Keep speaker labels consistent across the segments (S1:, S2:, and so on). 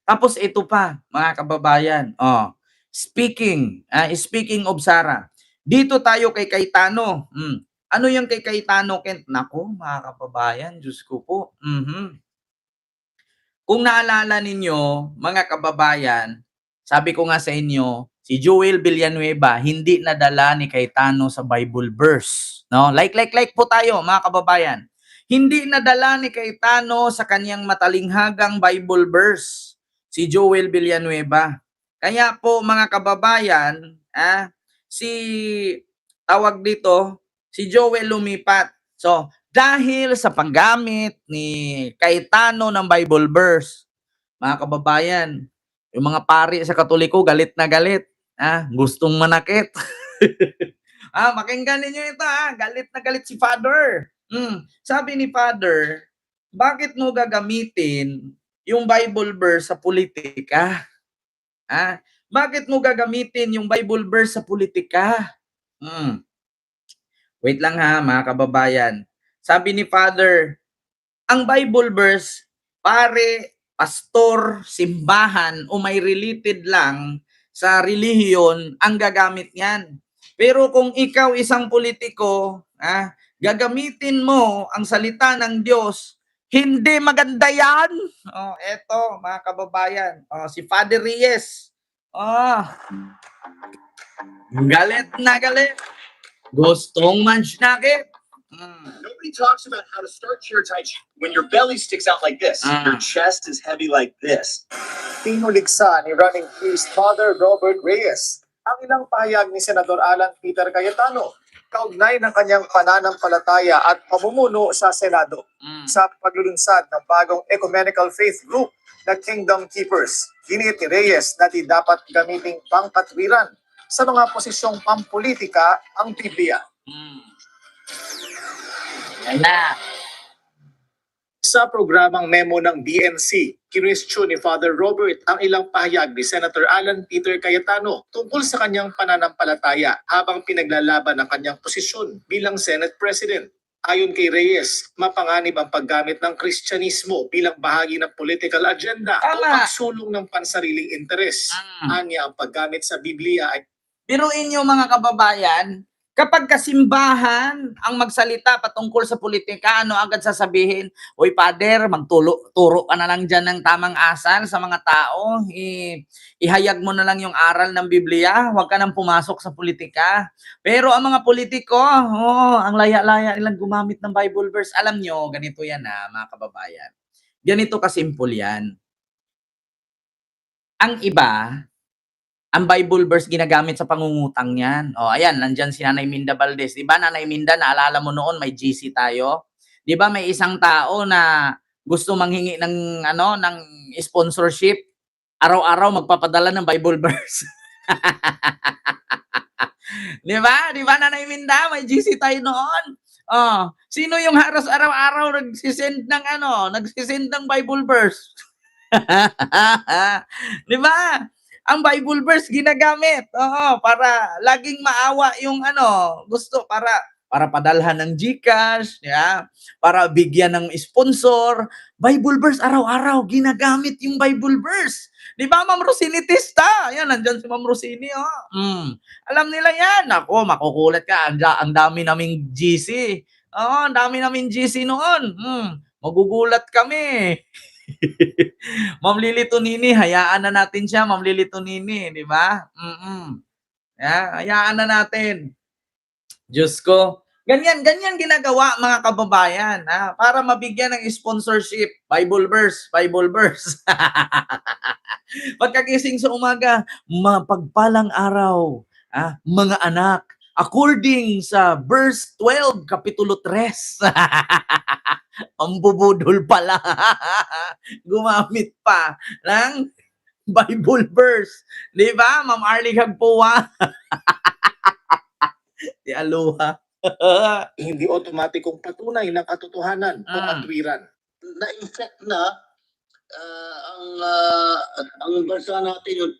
S1: Tapos ito pa, mga kababayan, speaking of Sarah, dito tayo kay Cayetano. Ano yung kay Cayetano, Kent? Naku, mga kababayan, Diyos ko po. Kung naalala ninyo, mga kababayan, sabi ko nga sa inyo, si Joel Villanueva hindi nadala ni Cayetano sa Bible verse, no? Like po tayo, mga kababayan. Hindi nadala ni Cayetano sa kanyang matalinghagang Bible verse si Joel Villanueva. Kaya po, mga kababayan, si tawag dito, si Joel lumipat. So, dahil sa paggamit ni Cayetano ng Bible verse, mga kababayan, yung mga pari sa Katoliko galit na galit, gustong manakit. Pakinggan ninyo ito, galit na galit si Father. Sabi ni Father, bakit mo gagamitin yung Bible verse sa politika? Bakit mo gagamitin yung Bible verse sa politika? Wait lang mga kababayan. Sabi ni Father, ang Bible verse, pare, pastor, simbahan, o may related lang sa relihiyon, ang gagamit niyan. Pero kung ikaw isang politiko, gagamitin mo ang salita ng Diyos, hindi maganda yan. Eto, mga kababayan. Si Father Reyes. Galit na galit. Gustong mansyakit.
S2: Nobody talks about how to start your Tai Chi when your belly sticks out like this. Your chest is heavy like this.
S3: Pinuligsa ni running priest Father Robert Reyes ang ilang pahayag ni Senador Alan Peter Cayetano kaugnay ng kanyang pananampalataya at pamumuno sa Senado sa paglulunsad ng bagong ecumenical faith group na Kingdom Keepers. Ginit ni Reyes na di dapat gamiting pangkatwiran sa mga posisyong pampolitika ang Biblia. Sa programang memo ng BNC, kinwestiyon ni Father Robert ang ilang pahayag ni Senator Alan Peter Cayetano tungkol sa kanyang pananampalataya habang pinaglalaban ang kanyang posisyon bilang Senate President. Ayon kay Reyes, mapanganib ang paggamit ng Kristyanismo bilang bahagi ng political agenda o pagsulong ng pansariling interes. Anya ang paggamit sa Biblia ay
S1: biruin nyo mga kababayan, kapag kasimbahan ang magsalita patungkol sa politika, ano agad sasabihin? Uy, Father, turo ka na lang dyan ng tamang asal sa mga tao. Ihayag mo na lang yung aral ng Biblia. Huwag ka nang pumasok sa politika. Pero ang mga politiko, ang laya-laya nilang gumamit ng Bible verse. Alam nyo, ganito yan mga kababayan. Ganito kasimple yan. Ang iba, ang Bible verse ginagamit sa pangungutang niyan. Ayan, nandyan si Nanay Minda Valdez. Di ba, Nanay Minda, naalala mo noon, may GC tayo? Di ba, may isang tao na gusto manghingi ng, ng sponsorship, araw-araw magpapadala ng Bible verse. Di ba? Di ba, Nanay Minda, may GC tayo noon? Sino yung halos araw-araw nagsisend ng Bible verse? Di ba? Ang Bible verse ginagamit. Para laging maawa yung gusto para padalhan ng GCash, para bigyan ng sponsor. Bible verse araw-araw ginagamit yung Bible verse. 'Di ba, Ma'am Rosini Tista? Yan, nandiyan si Ma'am Rosini, Alam nila yan. Ako, makukulat ka. Ang dami naming GC. Ang dami naming GC noon. Magugulat kami. Ma'am Lily Tonini, hayaan na natin siya, Ma'am Lily Tonini, di ba? Hayaan na natin. Diyos ko. Ganyan ginagawa mga kababayan, para mabigyan ng sponsorship. Bible verse. Pagkagising sa umaga, mapagpalang araw, mga anak, according sa verse 12, kapitulo 3. Ang bubudol pala. Gumamit pa ng Bible verse. Di ba, Ma'am Arlie Hagpuwa? Di Aloha.
S3: hindi otomatikong patunay ng katotohanan o katwiran.
S4: Na-infect na ang bansa natin yun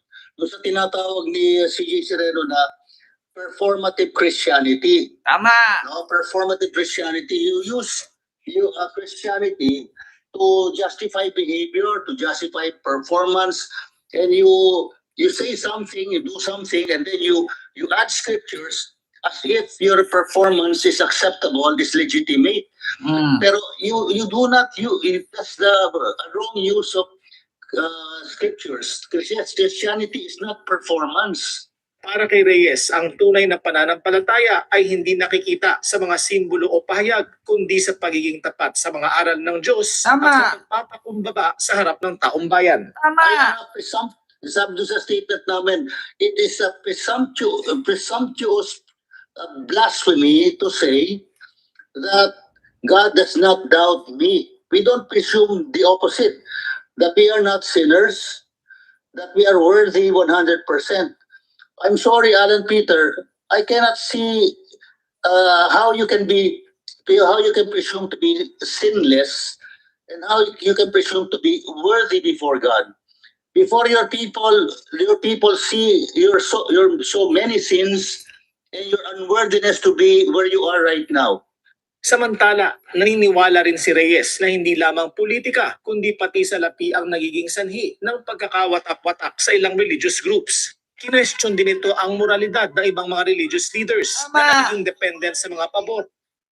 S4: sa tinatawag ni C.J. Sereno na performative Christianity.
S1: Tama.
S4: No, performative Christianity. You use Christianity to justify behavior, to justify performance, and you say something, you do something, and then you add scriptures as if your performance is acceptable, is legitimate.
S1: Mm.
S4: Pero you do not, that's the wrong use of scriptures. Christianity is not performance.
S3: Para kay Reyes, ang tunay na pananampalataya ay hindi nakikita sa mga simbolo o pahayag, kundi sa pagiging tapat sa mga aral ng Diyos
S1: Tama.
S3: at sa pagpapakumbaba sa harap ng taong bayan.
S1: Tama.
S4: Sabi sa statement namin, it is a presumptuous blasphemy to say that God does not doubt me. We don't presume the opposite, that we are not sinners, that we are worthy 100%. I'm sorry, Alan Peter, I cannot see how you can presume to be sinless and how you can presume to be worthy before God. Before your people see your so many sins and your unworthiness to be where you are right now.
S3: Samantala, naniniwala rin si Reyes na hindi lamang politika, kundi pati salapi ang nagiging sanhi ng pagkakawatak-watak sa ilang religious groups. Kinwestiyon din ito ang moralidad ng ibang mga religious leaders
S1: Tama.
S3: na naging dependent sa mga pabor.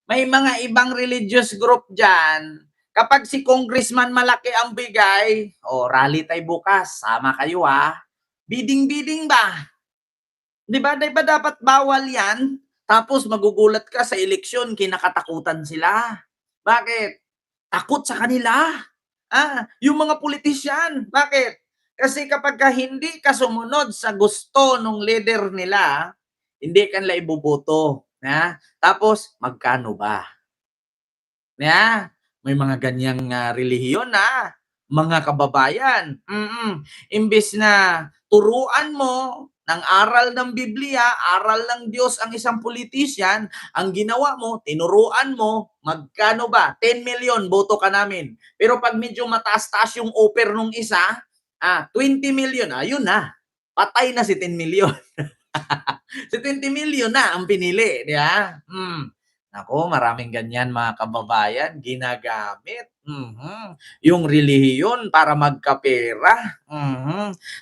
S1: May mga ibang religious group dyan. Kapag si congressman malaki ang bigay, rally tayo bukas, sama kayo ha. Bidding-bidding ba? Di ba dapat bawal yan? Tapos magugulat ka sa eleksyon, kinakatakutan sila. Bakit? Takot sa kanila. Yung mga politisyan. Bakit? Kasi kapag hindi ka sumunod sa gusto ng leader nila, hindi ka nila iboboto. Tapos, magkano ba? May mga ganyang relihiyon na mga kababayan. Imbes na turuan mo ng aral ng Biblia, aral ng Diyos ang isang politisyan, ang ginawa mo, tinuruan mo, magkano ba? 10 million, boto ka namin. Pero pag medyo mataas-taas yung offer nung isa, 20 million, ayun na. Patay na si 10 million. Si 20 million na ang pinili. Di ba? Nako, maraming ganyan mga kababayan, ginagamit. Yung relihiyon para magkapera.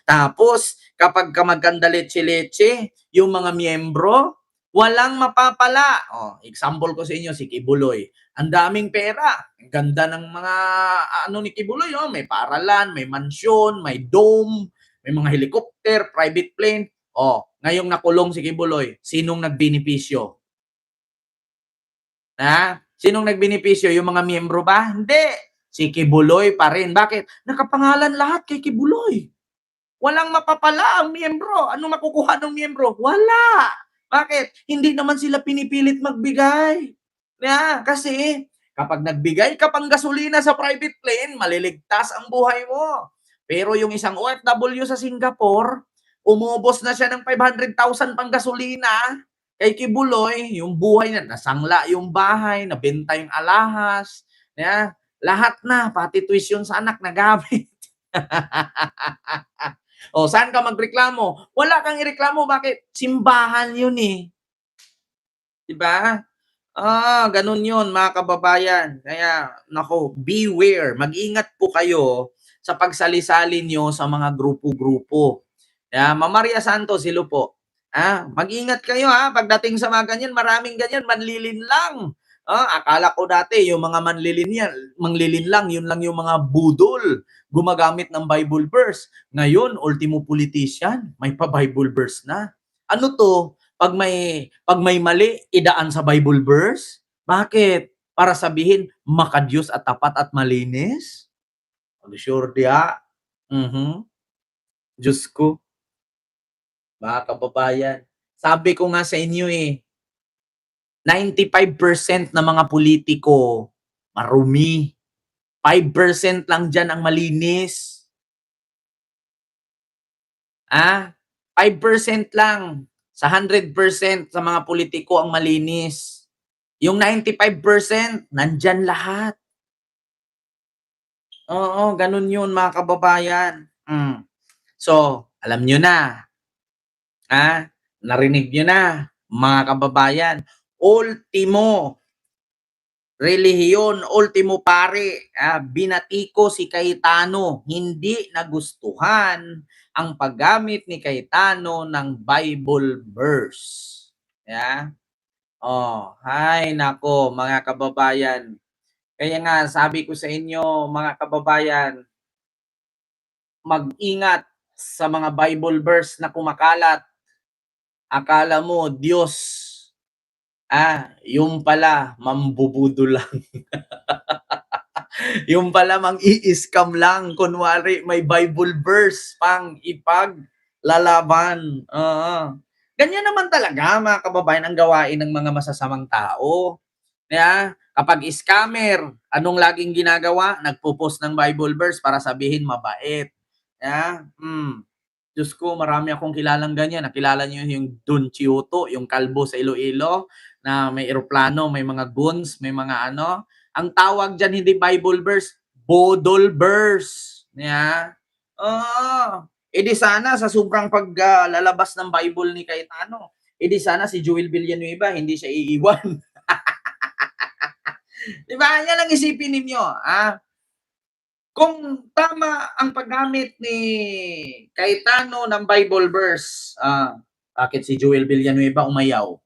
S1: Tapos, kapag ka maganda leche-leche, yung mga miyembro, walang mapapala. Example ko sa inyo, si Kibuloy. Ang daming pera. Ang ganda ng mga ni Kibuloy. May paralan, may mansyon, may dome, may mga helicopter, private plane. Ngayong nakulong si Kibuloy, sinong nagbenepisyo? Sinong nagbenepisyo? Yung mga miyembro ba? Hindi. Si Kibuloy pa rin. Bakit? Nakapangalan lahat kay Kibuloy. Walang mapapala ang miyembro. Ano makukuha ng miyembro? Wala. Bakit? Hindi naman sila pinipilit magbigay. Kasi kapag nagbigay ka pang gasolina sa private plane, maliligtas ang buhay mo. Pero yung isang OFW sa Singapore, umubos na siya ng 500,000 pang gasolina. Kay Kibuloy, yung buhay na, nasangla yung bahay, nabenta yung alahas, lahat na, pati tuition sa anak nagamit. Saan ka magreklamo? Wala kang ireklamo, bakit? Simbahan yun eh. Diba? Ganun yun mga kababayan. Kaya, nako, beware. Mag-ingat po kayo sa pagsali-sali nyo sa mga grupo-grupo. Ma'am Maria Santos, hello po. Mag-ingat kayo pagdating sa mga ganyan, maraming ganyan, manlilin lang. Akala ko dati yung mga manlilin lang, yun lang yung mga budol, gumagamit ng Bible verse. Ngayon, ultimo politician, may pa-Bible verse na. Ano to? Pag may mali, idaan sa Bible verse? Bakit? Para sabihin, makadiyos at tapat at malinis? Sure dia. Diyos ko. Mga kababayan, sabi ko nga sa inyo 95% ng mga politiko marumi. 5% lang dyan ang malinis. 5% lang sa 100% sa mga politiko ang malinis. Yung 95%, nandyan lahat. Ganun yun mga kababayan. So, alam nyo na. Narinig nyo na, mga kababayan. Ultimo, relihiyon, ultimo pare, binatiko si Cayetano, hindi nagustuhan ang paggamit ni Cayetano ng Bible verse. Yeah? Oh, hay nako mga kababayan. Kaya nga sabi ko sa inyo mga kababayan, mag-ingat sa mga Bible verse na kumakalat. Akala mo Diyos, yung pala mambubudo lang. Yung pala mang-i-scam lang. Kunwari may Bible verse pang ipaglalaban. Ganyan naman talaga mga kababayan ang gawain ng mga masasamang tao. Kapag scammer, anong laging ginagawa? Nagpo-post ng Bible verse para sabihin mabait. Diyos ko, marami akong kilalang ganyan. Nakilala niyo yung Don Chioto, yung kalbo sa Iloilo, na may eroplano, may mga guns, may mga ano. Ang tawag dyan hindi Bible verse, Bodol verse. Di sana sa sobrang paglalabas ng Bible ni Cayetano, di sana si Joel Villanueva hindi siya iiwan. Diba? Yan ang isipin ninyo. Kung tama ang paggamit ni Cayetano ng Bible verse, bakit si Joel Villanueva umayaw?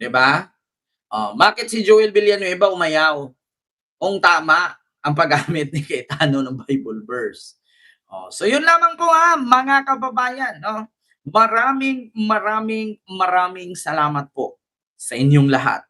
S1: Diba? Bakit si Joel Villanueva umayaw? Kung tama ang paggamit ni Cayetano ng Bible verse. So yun lamang po mga kababayan. Maraming salamat po sa inyong lahat.